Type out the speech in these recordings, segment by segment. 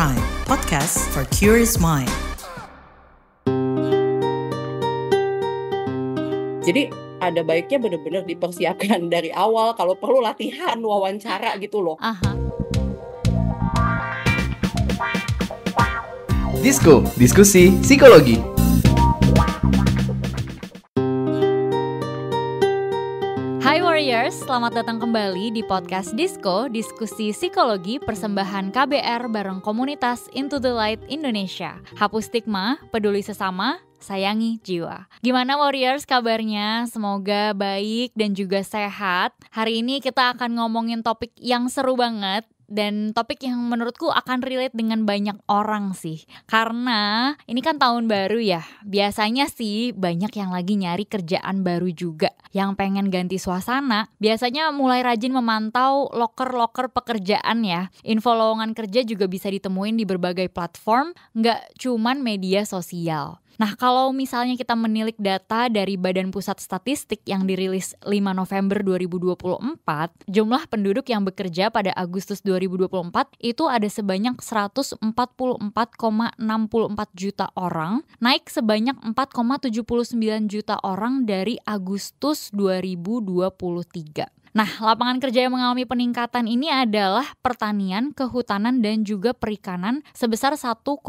Prime, podcast for curious mind. Jadi ada baiknya benar-benar dipersiapkan dari awal, kalau perlu latihan wawancara gitu loh. Disko, diskusi psikologi. Hai Warriors, selamat datang kembali di podcast Disko, diskusi psikologi persembahan KBR bareng komunitas Into the Light Indonesia. Hapus stigma, peduli sesama, sayangi jiwa. Gimana Warriors kabarnya? Semoga baik dan juga sehat. Hari ini kita akan ngomongin topik yang seru banget. Dan topik yang menurutku akan relate dengan banyak orang sih. Karena ini kan tahun baru ya. Biasanya sih banyak yang lagi nyari kerjaan baru juga. Yang pengen ganti suasana, biasanya mulai rajin memantau loker-loker pekerjaan ya. Info lowongan kerja juga bisa ditemuin di berbagai platform, nggak cuman media sosial. Nah, kalau misalnya kita menilik data dari Badan Pusat Statistik yang dirilis 5 November 2024, jumlah penduduk yang bekerja pada Agustus 2024 itu ada sebanyak 144,64 juta orang, naik sebanyak 4,79 juta orang dari Agustus 2023. Nah, lapangan kerja yang mengalami peningkatan ini adalah pertanian, kehutanan, dan juga perikanan sebesar 1,31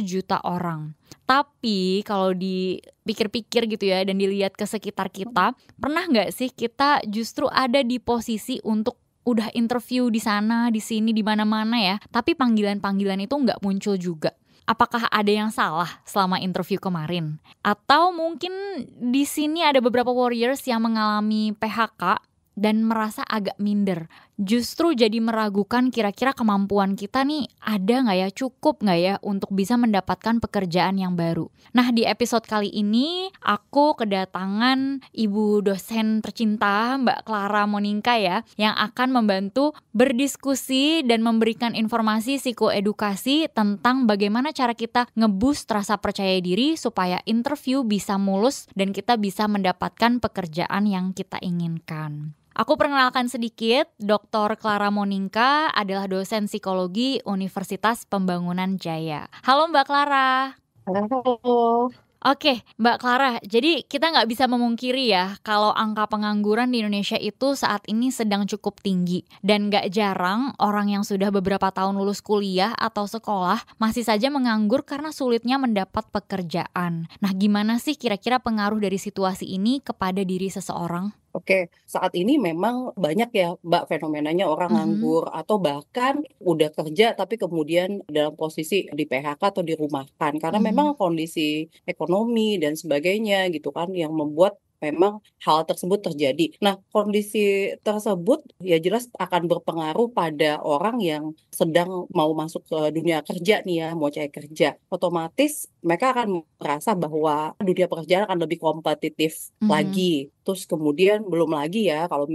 juta orang. Tapi kalau dipikir-pikir gitu ya dan dilihat ke sekitar kita, pernah nggak sih kita justru ada di posisi untuk udah interview di sana, di sini, di mana-mana ya, tapi panggilan-panggilan itu nggak muncul juga? Apakah ada yang salah selama interview kemarin? Atau mungkin di sini ada beberapa warriors yang mengalami PHK dan merasa agak minder. Justru jadi meragukan kira-kira kemampuan kita nih ada nggak ya, cukup nggak ya untuk bisa mendapatkan pekerjaan yang baru. Nah, di episode kali ini aku kedatangan ibu dosen tercinta Mbak Clara Monika ya, yang akan membantu berdiskusi dan memberikan informasi psikoedukasi tentang bagaimana cara kita nge-boost rasa percaya diri supaya interview bisa mulus dan kita bisa mendapatkan pekerjaan yang kita inginkan. Aku perkenalkan sedikit, Dr. Clara Monika adalah dosen psikologi Universitas Pembangunan Jaya. Halo Mbak Clara. Halo. Oke, Mbak Clara, jadi kita nggak bisa memungkiri ya kalau angka pengangguran di Indonesia itu saat ini sedang cukup tinggi. Dan nggak jarang orang yang sudah beberapa tahun lulus kuliah atau sekolah masih saja menganggur karena sulitnya mendapat pekerjaan. Nah, gimana sih kira-kira pengaruh dari situasi ini kepada diri seseorang? Oke, saat ini memang banyak ya Mbak fenomenanya orang nganggur atau bahkan udah kerja tapi kemudian dalam posisi di PHK atau dirumahkan karena memang kondisi ekonomi dan sebagainya gitu kan yang membuat memang hal tersebut terjadi. Nah, kondisi tersebut ya jelas akan berpengaruh pada orang yang sedang mau masuk ke dunia kerja nih ya, mau cari kerja. Otomatis mereka akan merasa bahwa dunia pekerjaan akan lebih kompetitif lagi. Terus kemudian belum lagi ya kalau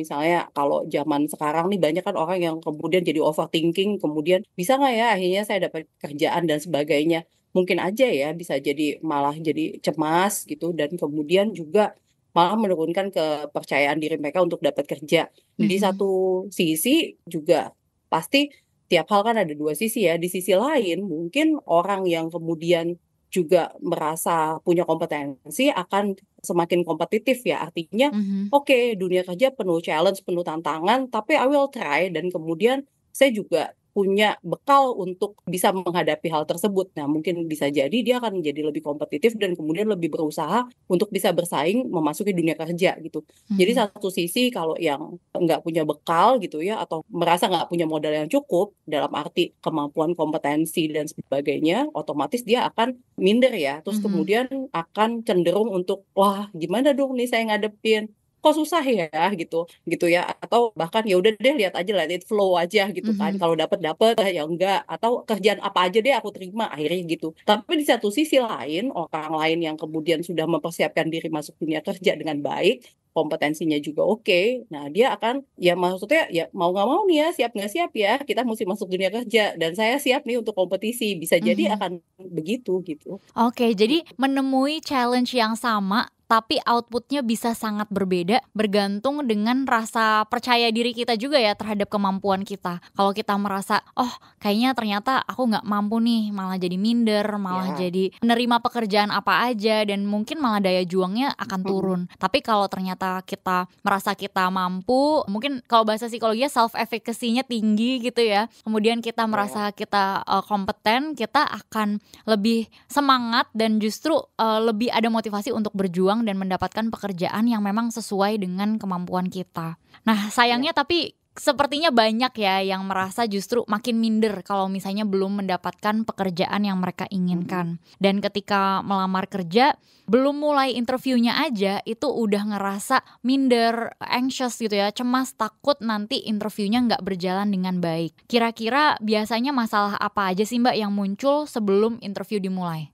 zaman sekarang nih banyak kan orang yang kemudian jadi overthinking, kemudian bisa nggak ya akhirnya saya dapat kerjaan dan sebagainya. Mungkin aja ya bisa jadi malah jadi cemas gitu dan kemudian juga malah menurunkan kepercayaan diri mereka untuk dapat kerja. Di satu sisi juga pasti tiap hal kan ada dua sisi ya. Di sisi lain mungkin orang yang kemudian juga merasa punya kompetensi akan semakin kompetitif ya. Artinya oke, dunia kerja penuh challenge, penuh tantangan, tapi I will try dan kemudian saya juga punya bekal untuk bisa menghadapi hal tersebut. Nah, mungkin bisa jadi dia akan menjadi lebih kompetitif dan kemudian lebih berusaha untuk bisa bersaing memasuki dunia kerja gitu. Jadi satu sisi kalau yang nggak punya bekal gitu ya atau merasa nggak punya modal yang cukup dalam arti kemampuan kompetensi dan sebagainya, otomatis dia akan minder ya. Terus kemudian akan cenderung untuk wah gimana dong nih saya ngadepin kok susah ya gitu ya atau bahkan ya udah deh lihat aja let it flow aja gitu kan kalau dapat ya enggak atau kerjaan apa aja deh aku terima akhirnya gitu. Tapi di satu sisi lain orang lain yang kemudian sudah mempersiapkan diri masuk dunia kerja dengan baik, kompetensinya juga oke, nah dia akan ya maksudnya ya mau nggak mau nih ya siap nggak siap ya kita mesti masuk dunia kerja dan saya siap nih untuk kompetisi, bisa jadi akan begitu gitu. Oke, jadi menemui challenge yang sama tapi outputnya bisa sangat berbeda bergantung dengan rasa percaya diri kita juga ya terhadap kemampuan kita. Kalau kita merasa, oh kayaknya ternyata aku nggak mampu nih, malah jadi minder, malah Ya. jadi menerima pekerjaan apa aja, dan mungkin malah daya juangnya akan turun. Tapi kalau ternyata kita merasa kita mampu, mungkin kalau bahasa psikologinya self efficacy-nya tinggi gitu ya, kemudian kita merasa kita kompeten, kita akan lebih semangat dan justru lebih ada motivasi untuk berjuang dan mendapatkan pekerjaan yang memang sesuai dengan kemampuan kita. Nah sayangnya tapi sepertinya banyak ya yang merasa justru makin minder kalau misalnya belum mendapatkan pekerjaan yang mereka inginkan. Dan ketika melamar kerja, belum mulai interviewnya aja itu udah ngerasa minder, anxious gitu ya, cemas, takut nanti interviewnya nggak berjalan dengan baik. Kira-kira biasanya masalah apa aja sih Mbak yang muncul sebelum interview dimulai?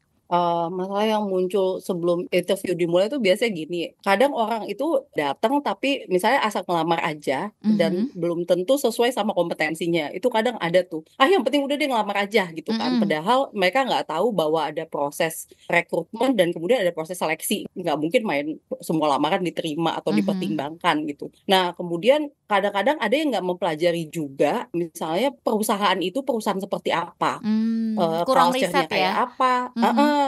Masalah yang muncul sebelum interview dimulai tuh biasanya gini, kadang orang itu datang tapi misalnya asal ngelamar aja dan belum tentu sesuai sama kompetensinya. Itu kadang ada tuh. Yang penting udah deh ngelamar aja gitu kan. Padahal mereka nggak tahu bahwa ada proses rekrutmen dan kemudian ada proses seleksi. Nggak mungkin main semua lamaran diterima atau dipertimbangkan gitu. Nah, kemudian kadang-kadang ada yang nggak mempelajari juga, misalnya perusahaan itu perusahaan seperti apa. Kurang Culture-nya riset kayak ya. apa,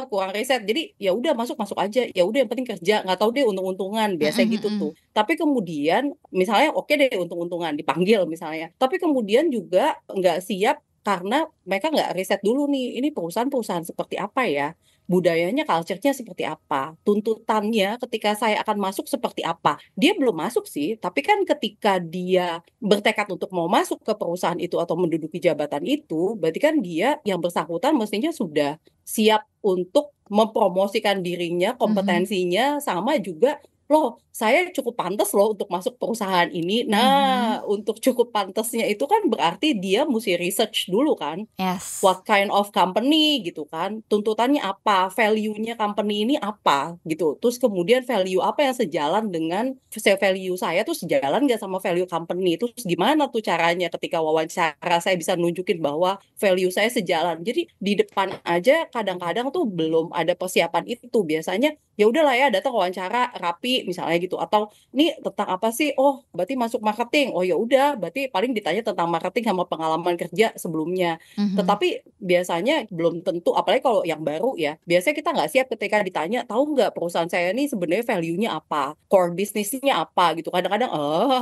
kurang riset. Jadi ya udah masuk aja, ya udah yang penting kerja, nggak tahu deh untung-untungan, biasanya gitu tuh. Tapi kemudian misalnya oke deh untung-untungan dipanggil misalnya, tapi kemudian juga nggak siap karena mereka nggak riset dulu nih, ini perusahaan seperti apa ya, budayanya, culture-nya seperti apa, tuntutannya ketika saya akan masuk seperti apa. Dia belum masuk sih, tapi kan ketika dia bertekad untuk mau masuk ke perusahaan itu atau menduduki jabatan itu, berarti kan dia yang bersangkutan mestinya sudah siap untuk mempromosikan dirinya, kompetensinya, sama juga, loh saya cukup pantas loh untuk masuk perusahaan ini. Nah, untuk cukup pantasnya itu kan berarti dia mesti research dulu kan, Yes. what kind of company gitu kan, tuntutannya apa, value-nya company ini apa gitu. Terus kemudian value apa yang sejalan dengan value saya tuh sejalan nggak sama value company. Terus gimana tuh caranya ketika wawancara saya bisa nunjukin bahwa value saya sejalan. Jadi di depan aja kadang-kadang tuh belum ada persiapan itu. Biasanya ya udahlah ya datang wawancara rapi misalnya gitu, atau ini tentang apa sih, oh berarti masuk marketing, oh ya udah berarti paling ditanya tentang marketing sama pengalaman kerja sebelumnya. Tetapi biasanya belum tentu, apalagi kalau yang baru ya, biasanya kita nggak siap ketika ditanya, tahu nggak perusahaan saya ini sebenarnya value-nya apa, core bisnisnya apa gitu. Kadang-kadang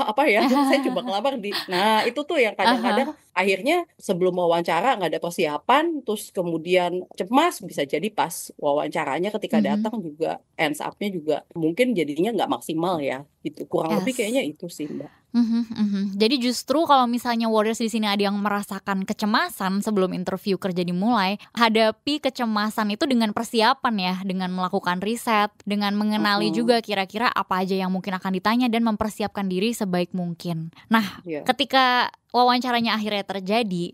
apa ya, saya coba ngelamar nah itu tuh yang kadang-kadang akhirnya sebelum wawancara nggak ada persiapan, terus kemudian cemas, bisa jadi pas wawancaranya ketika datang juga ends up-nya juga mungkin jadinya nggak maksimal ya gitu. Kurang lebih kayaknya itu sih Mbak. Jadi justru kalau misalnya warriors di sini ada yang merasakan kecemasan sebelum interview kerja dimulai, hadapi kecemasan itu dengan persiapan ya, dengan melakukan riset, dengan mengenali juga kira-kira apa aja yang mungkin akan ditanya dan mempersiapkan diri sebaik mungkin. Nah, ketika wawancaranya akhirnya terjadi,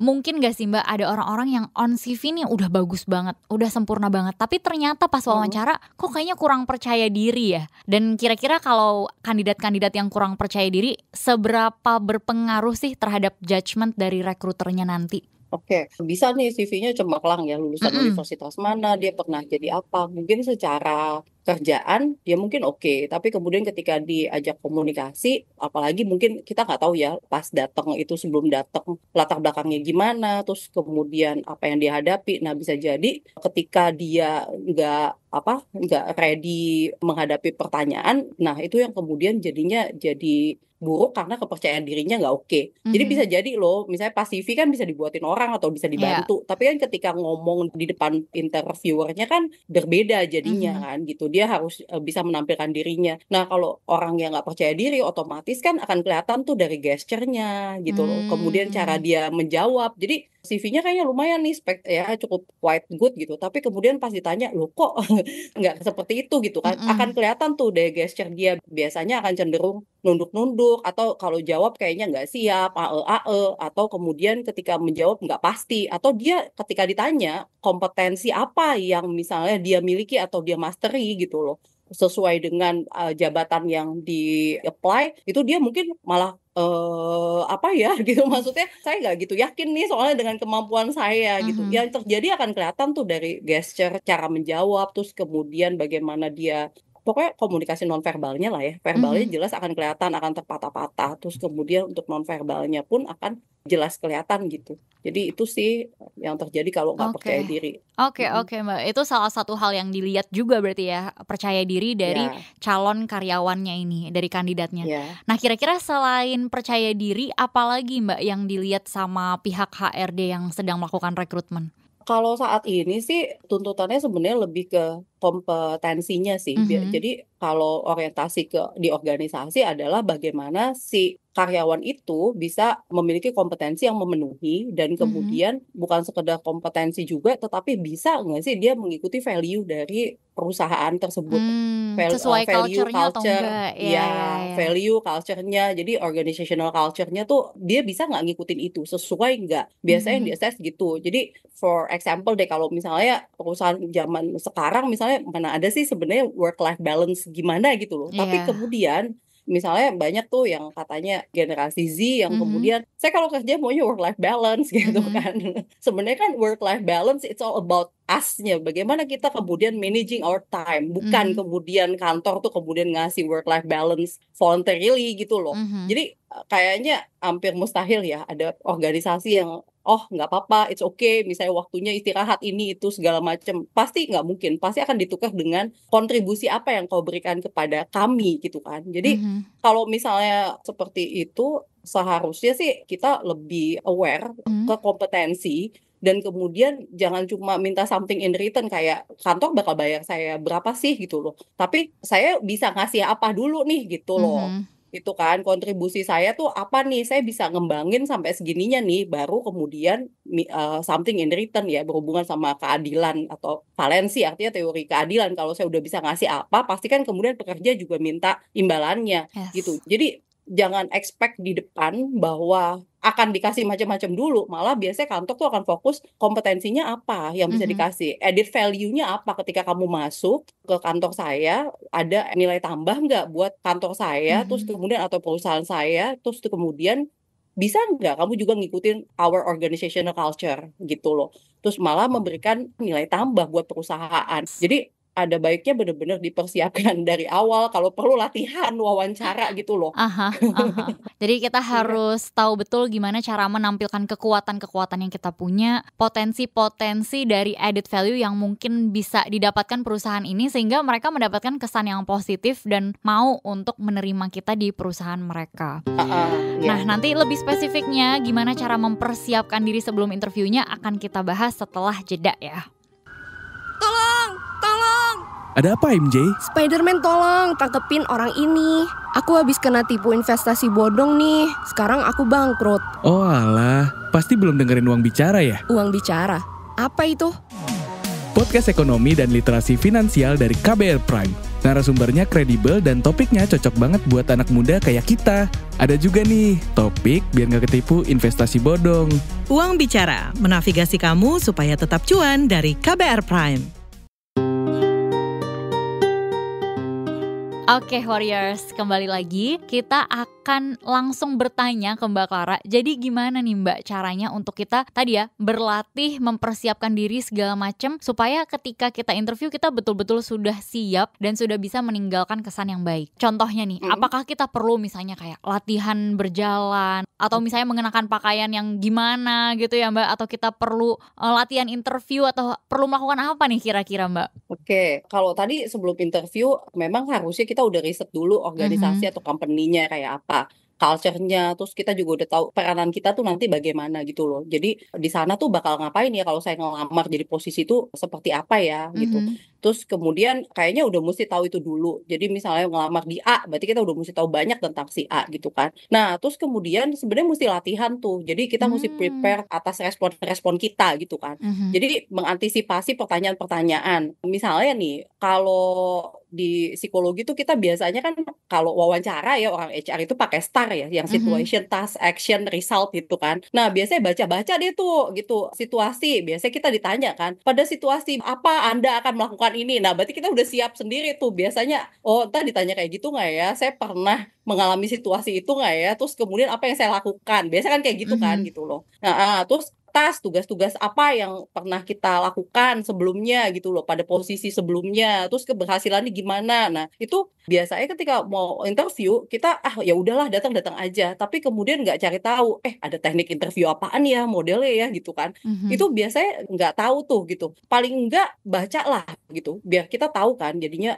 mungkin gak sih Mbak ada orang-orang yang on CV nih udah bagus banget, udah sempurna banget, tapi ternyata pas wawancara kok kayaknya kurang percaya diri ya. Dan kira-kira kalau kandidat-kandidat yang kurang percaya diri, seberapa berpengaruh sih terhadap judgement dari rekruternya nanti? Oke, bisa nih CV-nya cemerlang ya, lulusan universitas mana, dia pernah jadi apa. Mungkin secara kerjaan dia mungkin oke, tapi kemudian ketika diajak komunikasi, apalagi mungkin kita nggak tahu ya pas datang itu, sebelum datang latar belakangnya gimana, terus kemudian apa yang dihadapi. Nah bisa jadi ketika dia nggak ready menghadapi pertanyaan, nah itu yang kemudian jadinya jadi buruk karena kepercayaan dirinya nggak oke. Jadi bisa jadi loh, misalnya pas CV kan bisa dibuatin orang atau bisa dibantu, tapi kan ketika ngomong di depan interviewernya kan berbeda jadinya kan gitu. Dia harus bisa menampilkan dirinya. Nah kalau orang yang nggak percaya diri, otomatis kan akan kelihatan tuh dari gesturnya gitu loh. Kemudian cara dia menjawab. Jadi CV-nya kayaknya lumayan nih, cukup quite good gitu. Tapi kemudian pas ditanya, loh kok nggak seperti itu gitu kan. Akan kelihatan tuh dari gesture dia, biasanya akan cenderung nunduk-nunduk, atau kalau jawab kayaknya nggak siap, atau kemudian ketika menjawab nggak pasti, atau dia ketika ditanya kompetensi apa yang misalnya dia miliki atau dia mastery gitu loh, sesuai dengan jabatan yang di-apply, itu dia mungkin malah gitu, maksudnya saya nggak gitu yakin nih soalnya dengan kemampuan saya gitu. Yang terjadi akan kelihatan tuh dari gesture, cara menjawab, terus kemudian bagaimana dia pokoknya komunikasi nonverbalnya lah ya. Verbalnya jelas akan kelihatan, akan terpatah-patah. Terus kemudian untuk nonverbalnya pun akan jelas kelihatan gitu. Jadi itu sih yang terjadi kalau nggak percaya diri. Oke, Mbak. Itu salah satu hal yang dilihat juga berarti ya, percaya diri dari Ya, calon karyawannya ini, dari kandidatnya. ya. Nah, kira-kira selain percaya diri, apalagi Mbak yang dilihat sama pihak HRD yang sedang melakukan rekrutmen? Kalau saat ini sih tuntutannya sebenarnya lebih ke kompetensinya sih. Jadi kalau orientasi di organisasi adalah bagaimana si karyawan itu bisa memiliki kompetensi yang memenuhi dan kemudian bukan sekedar kompetensi juga, tetapi bisa nggak sih dia mengikuti value dari perusahaan tersebut. Sesuai Value, culture-nya atau culture, enggak? ya Ya. value, culture-nya, jadi organizational culture-nya tuh dia bisa nggak ngikutin itu, sesuai nggak? Biasanya yang di-assess gitu. Jadi for example deh, kalau misalnya perusahaan zaman sekarang misalnya mana ada sih sebenarnya work-life balance gimana gitu loh. Tapi Iya. kemudian misalnya banyak tuh yang katanya generasi Z yang kemudian saya kalau kerja maunya work-life balance gitu kan. Sebenarnya kan work-life balance it's all about us-nya. Bagaimana kita kemudian managing our time. Bukan kemudian kantor tuh kemudian ngasih work-life balance voluntarily gitu loh. Jadi kayaknya hampir mustahil ya ada organisasi yang oh nggak apa-apa, it's okay, misalnya waktunya istirahat ini itu segala macam. Pasti nggak mungkin, pasti akan ditukar dengan kontribusi apa yang kau berikan kepada kami gitu kan. Jadi kalau misalnya seperti itu seharusnya sih kita lebih aware ke kompetensi dan kemudian jangan cuma minta something in return kayak kantor bakal bayar saya berapa sih gitu loh. Tapi saya bisa ngasih apa dulu nih gitu loh. Itu kan kontribusi saya tuh apa nih, saya bisa ngembangin sampai segininya nih, baru kemudian something in return ya, berhubungan sama keadilan atau valensi, artinya teori keadilan. Kalau saya udah bisa ngasih apa, pasti kan kemudian pekerja juga minta imbalannya gitu. Yes. Jadi jangan expect di depan bahwa akan dikasih macam-macam dulu, malah biasanya kantor tuh akan fokus kompetensinya apa yang bisa dikasih, added value-nya apa ketika kamu masuk ke kantor saya, ada nilai tambah nggak buat kantor saya, terus kemudian atau perusahaan saya, terus kemudian bisa nggak kamu juga ngikutin our organizational culture gitu loh, terus malah memberikan nilai tambah buat perusahaan. Jadi ada baiknya benar-benar dipersiapkan dari awal, kalau perlu latihan wawancara gitu loh. Jadi kita Iya. harus tahu betul gimana cara menampilkan kekuatan-kekuatan yang kita punya, potensi-potensi dari added value yang mungkin bisa didapatkan perusahaan ini sehingga mereka mendapatkan kesan yang positif dan mau untuk menerima kita di perusahaan mereka. Iya. Nah, nanti lebih spesifiknya gimana cara mempersiapkan diri sebelum interviewnya akan kita bahas setelah jeda ya. Tolong! Ada apa MJ? Spider-Man tolong tangkepin orang ini. Aku habis kena tipu investasi bodong nih. Sekarang aku bangkrut. Oh alah, pasti belum dengerin Uang Bicara ya? Uang bicara. Apa itu? Podcast ekonomi dan literasi finansial dari KBR Prime. Narasumbernya kredibel dan topiknya cocok banget buat anak muda kayak kita. Ada juga nih, topik biar gak ketipu investasi bodong. Uang Bicara, menavigasi kamu supaya tetap cuan dari KBR Prime. Oke Warriors, kembali lagi kita akan langsung bertanya ke Mbak Clara. Jadi gimana nih Mbak caranya untuk kita tadi ya berlatih mempersiapkan diri segala macam supaya ketika kita interview kita betul-betul sudah siap dan sudah bisa meninggalkan kesan yang baik. Contohnya nih, apakah kita perlu misalnya kayak latihan berjalan atau misalnya mengenakan pakaian yang gimana gitu ya Mbak, atau kita perlu latihan interview atau perlu melakukan apa nih kira-kira Mbak? Oke, kalau tadi sebelum interview memang harusnya kita udah riset dulu organisasi atau company-nya kayak apa, culture-nya, terus kita juga udah tahu peranan kita tuh nanti bagaimana gitu loh. Jadi di sana tuh bakal ngapain ya kalau saya ngelamar jadi posisi itu seperti apa ya gitu. Terus kemudian kayaknya udah mesti tahu itu dulu. Jadi misalnya ngelamar di A, berarti kita udah mesti tahu banyak tentang si A gitu kan. Nah, terus kemudian sebenarnya mesti latihan tuh. Jadi kita mesti prepare atas respon-respon kita gitu kan. Jadi mengantisipasi pertanyaan-pertanyaan. Misalnya nih, kalau di psikologi tuh kita biasanya kan kalau wawancara ya orang HR itu pakai STAR ya, yang situation, task, action, result gitu kan. Nah, biasanya baca-baca deh tuh gitu, situasi. Biasanya kita ditanya kan, pada situasi apa Anda akan melakukan ini? Nah, berarti kita udah siap sendiri tuh. Biasanya, oh entah ditanya kayak gitu nggak ya? Saya pernah mengalami situasi itu nggak ya? Terus kemudian apa yang saya lakukan? Biasa kan kayak gitu kan gitu loh. Nah, terus kertas tugas-tugas apa yang pernah kita lakukan sebelumnya gitu loh, pada posisi sebelumnya, terus keberhasilannya gimana. Nah, itu biasanya ketika mau interview kita ya udahlah datang-datang aja, tapi kemudian nggak cari tahu, ada teknik interview apaan ya modelnya ya gitu kan. Itu biasanya nggak tahu tuh gitu. Paling enggak bacalah gitu, biar kita tahu kan jadinya,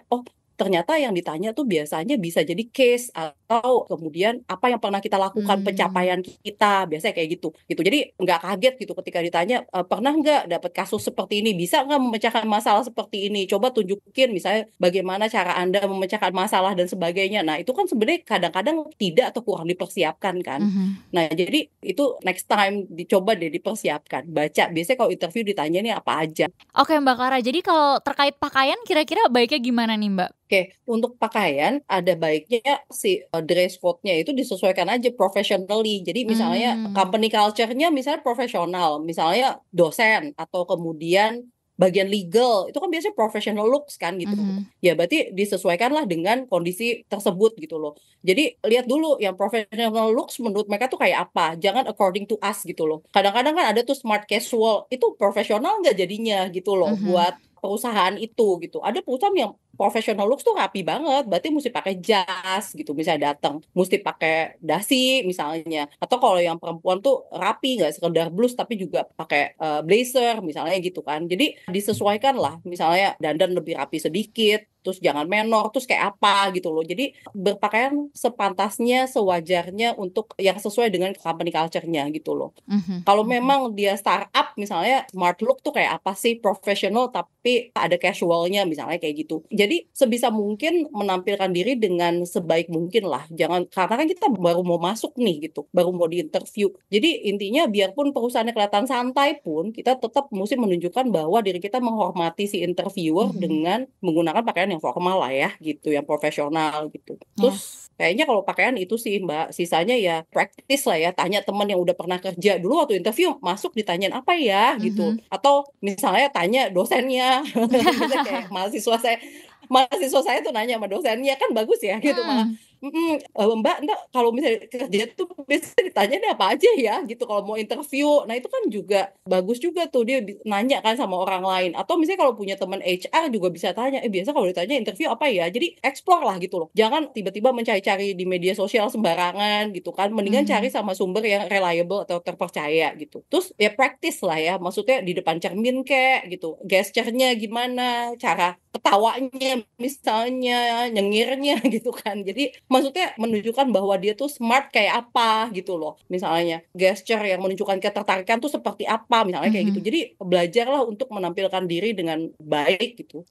ternyata yang ditanya tuh biasanya bisa jadi case atau kemudian apa yang pernah kita lakukan, pencapaian kita, biasanya kayak gitu. Jadi nggak kaget gitu ketika ditanya, pernah nggak dapat kasus seperti ini, bisa nggak memecahkan masalah seperti ini, coba tunjukin misalnya bagaimana cara Anda memecahkan masalah dan sebagainya. Nah itu kan sebenarnya kadang-kadang tidak atau kurang dipersiapkan kan. Nah jadi itu next time dicoba deh dipersiapkan, baca. Biasanya kalau interview ditanya nih apa aja. Oke Mbak Clara, jadi kalau terkait pakaian kira-kira baiknya gimana nih Mbak? Oke, untuk pakaian ada baiknya si dress code-nya itu disesuaikan aja professionally. Jadi misalnya company culture-nya misalnya profesional, misalnya dosen atau kemudian bagian legal, itu kan biasanya professional looks kan gitu. Ya berarti disesuaikanlah dengan kondisi tersebut gitu loh. Jadi lihat dulu yang professional looks menurut mereka tuh kayak apa. Jangan according to us gitu loh. Kadang-kadang kan ada tuh smart casual, itu profesional nggak jadinya gitu loh buat perusahaan itu gitu. Ada perusahaan yang professional looks tuh rapi banget, berarti mesti pakai jas gitu, misalnya datang, mesti pakai dasi misalnya. Atau kalau yang perempuan tuh rapi, nggak sekedar blus tapi juga pakai blazer misalnya gitu kan. Jadi disesuaikan lah, misalnya dandan lebih rapi sedikit, terus jangan menor, terus kayak apa gitu loh. Jadi berpakaian sepantasnya, sewajarnya untuk yang sesuai dengan company culture-nya gitu loh. Kalau memang dia startup misalnya, smart look tuh kayak apa sih, professional tapi ada casualnya misalnya kayak gitu. Jadi sebisa mungkin menampilkan diri dengan sebaik mungkin lah. Jangan, karena kan kita baru mau masuk nih gitu, baru mau diinterview. Jadi intinya biarpun perusahaannya kelihatan santai pun, kita tetap mesti menunjukkan bahwa diri kita menghormati si interviewer dengan menggunakan pakaian yang formal lah ya gitu, yang profesional gitu. Terus kayaknya kalau pakaian itu sih Mbak, sisanya ya praktis lah ya. Tanya teman yang udah pernah kerja dulu waktu interview, masuk ditanyain apa ya gitu. Atau misalnya tanya dosennya, misalnya kayak mahasiswa saya tuh nanya sama dosennya, kan bagus ya gitu. Malah Mbak, kalau misalnya kerja tuh biasanya ditanya nih apa aja ya gitu kalau mau interview. Nah itu kan juga bagus juga tuh, dia nanya kan sama orang lain. Atau misalnya kalau punya teman HR juga bisa tanya, biasa kalau ditanya interview apa ya. Jadi explore lah gitu loh, jangan tiba-tiba mencari-cari di media sosial sembarangan gitu kan. Mendingan cari sama sumber yang reliable atau terpercaya gitu. Terus ya practice lah ya, maksudnya di depan cermin kayak gitu, gesture-nya gimana, cara ketawanya misalnya, nyengirnya gitu kan. Jadi maksudnya menunjukkan bahwa dia tuh smart kayak apa gitu loh. Misalnya gesture yang menunjukkan ketertarikan tuh seperti apa misalnya kayak gitu. Jadi belajarlah untuk menampilkan diri dengan baik gitu.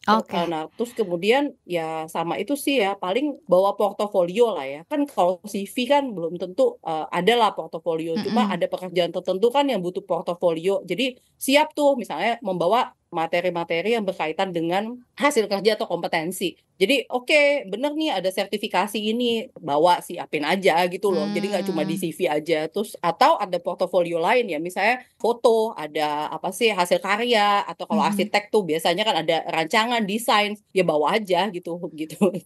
Nah terus kemudian ya sama itu sih ya, paling bawa portofolio lah ya. Kan kalau CV kan belum tentu ada lah portofolio. Cuma ada pekerjaan tertentu kan yang butuh portofolio. Jadi siap tuh misalnya membawa materi-materi yang berkaitan dengan hasil kerja atau kompetensi. Jadi oke, bener nih ada sertifikasi ini, bawa siapin aja gitu loh. Jadi nggak cuma di CV aja. Terus atau ada portofolio lain ya, misalnya foto, ada apa sih hasil karya, atau kalau arsitek tuh biasanya kan ada rancangan, desain, ya bawa aja gitu.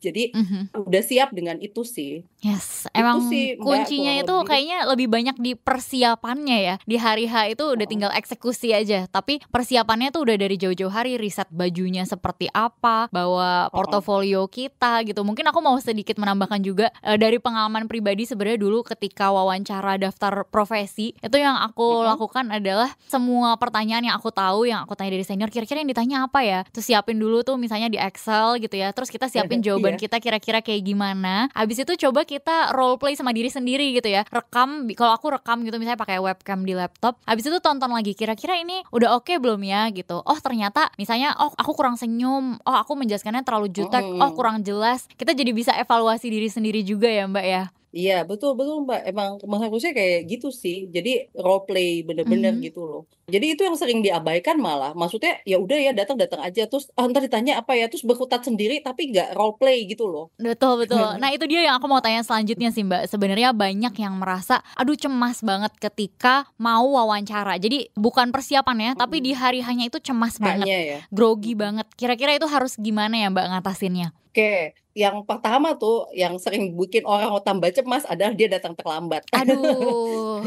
Jadi udah siap dengan itu sih. Yes, emang sih, Mbak, kuncinya itu kayaknya lebih banyak di persiapannya ya. Di hari H itu udah tinggal eksekusi aja. Tapi persiapannya tuh udah dari jauh-jauh hari, riset bajunya seperti apa, bawa portofolio kita gitu. Mungkin aku mau sedikit menambahkan juga dari pengalaman pribadi. Sebenarnya dulu ketika wawancara daftar profesi, itu yang aku lakukan adalah semua pertanyaan yang aku tahu, yang aku tanya dari senior, kira-kira yang ditanya apa ya. Terus siapin dulu tuh misalnya di Excel gitu ya. Terus kita siapin jawaban kita kira-kira kayak gimana. Habis itu coba kita role play sama diri sendiri gitu ya. Rekam, kalau aku rekam gitu misalnya pakai webcam di laptop. Habis itu tonton lagi, kira-kira ini udah oke belum ya gitu. Oh ternyata misalnya aku kurang senyum, aku menjelaskannya terlalu jutek, kurang jelas. Kita jadi bisa evaluasi diri sendiri juga ya Mbak ya. Iya, betul Mbak. Emang harusnya kayak gitu sih. Jadi role play bener-bener gitu loh. Jadi itu yang sering diabaikan malah. Maksudnya ya udah ya datang aja, terus ntar ditanya apa ya, terus berkutat sendiri tapi nggak role play gitu loh. Betul. Nah itu dia yang aku mau tanya selanjutnya sih Mbak. Sebenarnya banyak yang merasa aduh cemas banget ketika mau wawancara. Jadi bukan persiapannya, tapi di hari hanya itu cemas banget, ya. grogi banget. Kira-kira itu harus gimana ya Mbak ngatasinnya? Oke, yang pertama tuh yang sering bikin orang tambah cemas adalah dia datang terlambat. Aduh,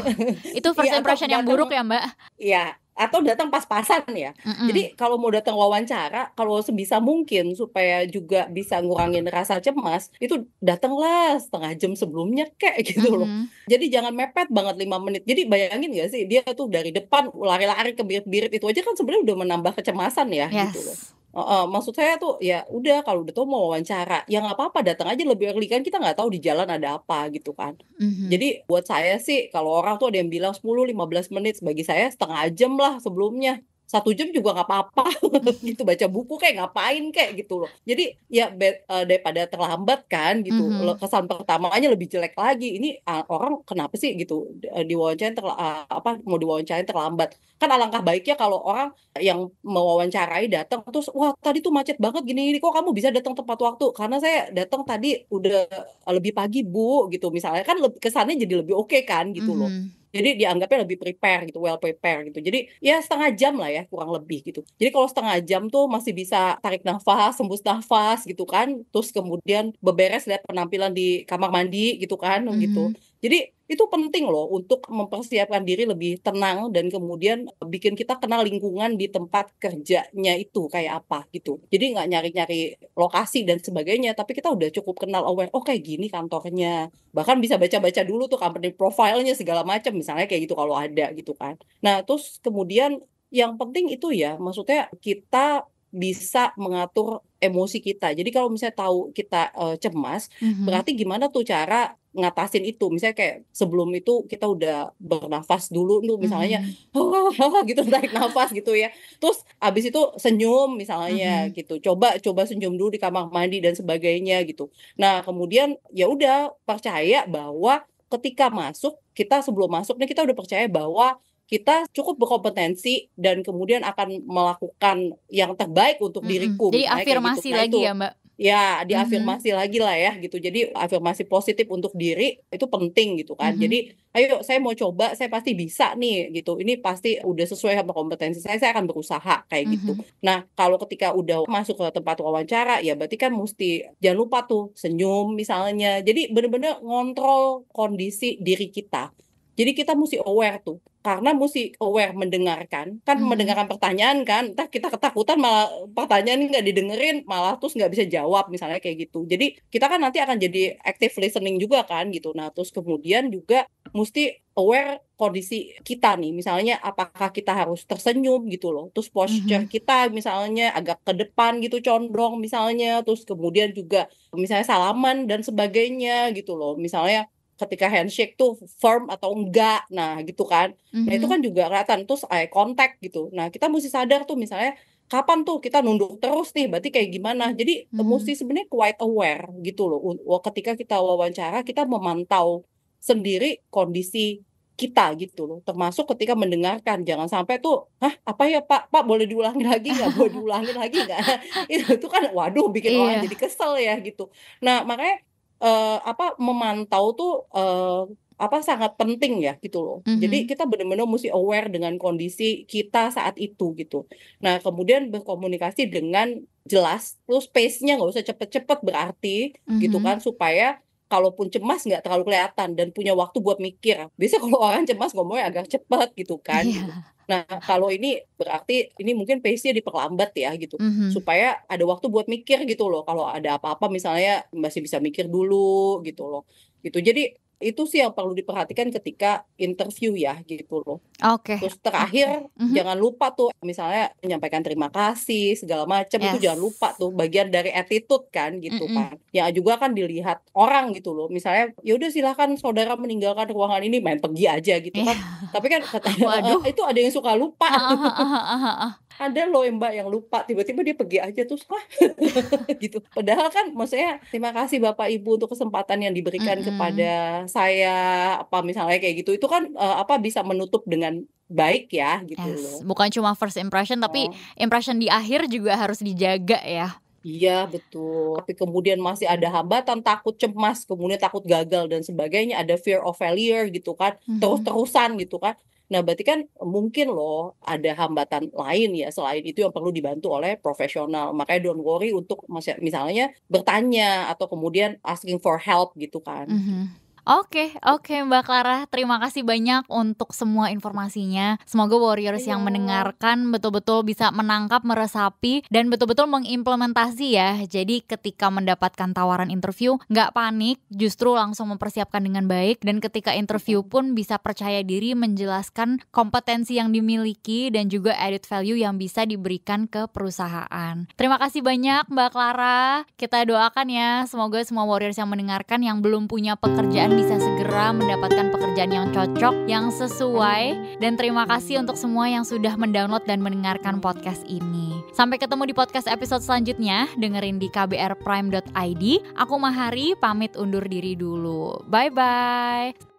itu first Iya, atau impression yang buruk ya, Mbak? Iya, atau datang pas-pasan ya. Jadi kalau mau datang wawancara, kalau sebisa mungkin supaya juga bisa ngurangin rasa cemas, itu datanglah setengah jam sebelumnya kek gitu loh. Jadi jangan mepet banget 5 menit. Jadi bayangin nggak sih dia tuh dari depan lari-lari ke birit-birit itu aja kan sebenarnya udah menambah kecemasan ya gitu loh. Yes. Maksud saya tuh ya udah kalau udah tahu mau wawancara, ya nggak apa-apa datang aja lebih early kan kita nggak tahu di jalan ada apa gitu kan. Jadi buat saya sih kalau orang tuh ada yang bilang 10-15 menit, bagi saya setengah jam lah sebelumnya. 1 jam juga nggak apa-apa gitu, baca buku kayak ngapain kayak gitu loh. Jadi ya daripada terlambat kan gitu, kesan pertamanya lebih jelek lagi. Ini orang kenapa sih gitu diwawancarain mau diwawancarain terlambat. Kan alangkah baiknya kalau orang yang mewawancarai datang terus, "Wah, tadi tuh macet banget gini, kok kamu bisa datang tepat waktu?" "Karena saya datang tadi udah lebih pagi, Bu," gitu misalnya. Kan kesannya jadi lebih oke kan gitu loh. Jadi dianggapnya lebih prepare gitu, well prepare gitu. Jadi ya setengah jam lah ya kurang lebih gitu. Jadi kalau setengah jam tuh masih bisa tarik nafas, hembus nafas gitu kan. Terus kemudian beberes lihat penampilan di kamar mandi gitu kan gitu. Jadi itu penting loh untuk mempersiapkan diri lebih tenang dan kemudian bikin kita kenal lingkungan di tempat kerjanya itu kayak apa gitu. Jadi nggak nyari-nyari lokasi dan sebagainya, tapi kita udah cukup kenal aware, oh kayak gini kantornya. Bahkan bisa baca-baca dulu tuh company profile-nya segala macam misalnya kayak gitu kalau ada gitu kan. Nah, terus kemudian yang penting itu ya, maksudnya kita bisa mengatur emosi kita. Jadi kalau misalnya tahu kita cemas, berarti gimana tuh cara ngatasin itu. Misalnya kayak sebelum itu kita udah bernafas dulu tuh misalnya gitu tarik nafas gitu ya. Terus abis itu senyum misalnya gitu. Coba senyum dulu di kamar mandi dan sebagainya gitu. Nah, kemudian ya udah percaya bahwa ketika masuk, kita sebelum masuk nih kita udah percaya bahwa kita cukup berkompetensi dan kemudian akan melakukan yang terbaik untuk diriku. Jadi Misalnya kayak gitu. afirmasi Nah, lagi itu ya, Mbak? ya diafirmasi lagi lah ya gitu. Jadi afirmasi positif untuk diri itu penting gitu kan. Jadi ayo saya mau coba, saya pasti bisa nih gitu. Ini pasti udah sesuai sama kompetensi saya akan berusaha kayak gitu. Nah, kalau ketika udah masuk ke tempat wawancara ya berarti kan mesti jangan lupa tuh senyum misalnya. Jadi bener-bener ngontrol kondisi diri kita. Jadi kita mesti aware tuh, karena mesti aware mendengarkan, kan mendengarkan pertanyaan kan, entah kita ketakutan malah pertanyaan nggak didengerin, malah terus nggak bisa jawab misalnya kayak gitu. Jadi kita kan nanti akan jadi active listening juga kan gitu. Nah terus kemudian juga mesti aware kondisi kita nih, misalnya apakah kita harus tersenyum gitu loh, terus posture kita misalnya agak ke depan gitu condong misalnya, terus kemudian juga misalnya salaman dan sebagainya gitu loh, misalnya ketika handshake tuh firm atau enggak, nah gitu kan. Nah itu kan juga kelihatan, terus eye contact gitu. Nah kita mesti sadar tuh misalnya kapan tuh kita nunduk terus nih, berarti kayak gimana. Jadi mesti sebenarnya quite aware gitu loh. Ketika kita wawancara, kita memantau sendiri kondisi kita gitu loh. Termasuk ketika mendengarkan, jangan sampai tuh, hah apa ya Pak? Pak boleh diulangi lagi nggak? Boleh diulangin lagi nggak? Itu kan waduh bikin orang jadi kesel ya gitu. Nah makanya memantau tuh, sangat penting ya gitu loh. Jadi kita benar-benar mesti aware dengan kondisi kita saat itu gitu. Nah kemudian berkomunikasi dengan jelas, terus pace-nya nggak usah cepet-cepet berarti gitu kan, supaya kalaupun cemas nggak terlalu kelihatan dan punya waktu buat mikir. Biasanya kalau orang cemas ngomongnya agak cepet gitu kan. Gitu. Nah kalau ini berarti ini mungkin pace-nya diperlambat ya gitu, supaya ada waktu buat mikir gitu loh. Kalau ada apa-apa misalnya masih bisa mikir dulu gitu loh. Gitu. Jadi itu sih yang perlu diperhatikan ketika interview ya gitu loh. Oke. Terus terakhir jangan lupa tuh misalnya menyampaikan terima kasih segala macam itu jangan lupa tuh bagian dari attitude kan gitu kan. Yang juga kan dilihat orang gitu loh. Misalnya ya udah silakan saudara meninggalkan ruangan ini, main pergi aja gitu kan. Tapi kan itu ada yang suka lupa. Ada loh Mbak yang lupa tiba-tiba dia pergi aja terus gitu. Padahal kan maksudnya terima kasih Bapak Ibu untuk kesempatan yang diberikan kepada saya apa misalnya kayak gitu. Itu kan bisa menutup dengan baik ya gitu loh. Bukan cuma first impression tapi impression di akhir juga harus dijaga ya. Iya betul. Tapi kemudian masih ada hambatan, takut cemas, kemudian takut gagal dan sebagainya, ada fear of failure gitu kan, terus-terusan gitu kan. Nah, berarti kan mungkin loh ada hambatan lain ya selain itu yang perlu dibantu oleh profesional. Makanya don't worry untuk misalnya bertanya atau kemudian asking for help gitu kan. Oke Mbak Clara, terima kasih banyak untuk semua informasinya. Semoga warriors yang mendengarkan betul-betul bisa menangkap, meresapi, dan betul-betul mengimplementasi ya. Jadi ketika mendapatkan tawaran interview, nggak panik, justru langsung mempersiapkan dengan baik. Dan ketika interview pun bisa percaya diri menjelaskan kompetensi yang dimiliki dan juga added value yang bisa diberikan ke perusahaan. Terima kasih banyak Mbak Clara. Kita doakan ya, semoga semua warriors yang mendengarkan yang belum punya pekerjaan bisa segera mendapatkan pekerjaan yang cocok, yang sesuai. Dan terima kasih untuk semua yang sudah mendownload dan mendengarkan podcast ini. Sampai ketemu di podcast episode selanjutnya. Dengerin di kbrprime.id. Aku Mahari, pamit undur diri dulu. Bye-bye.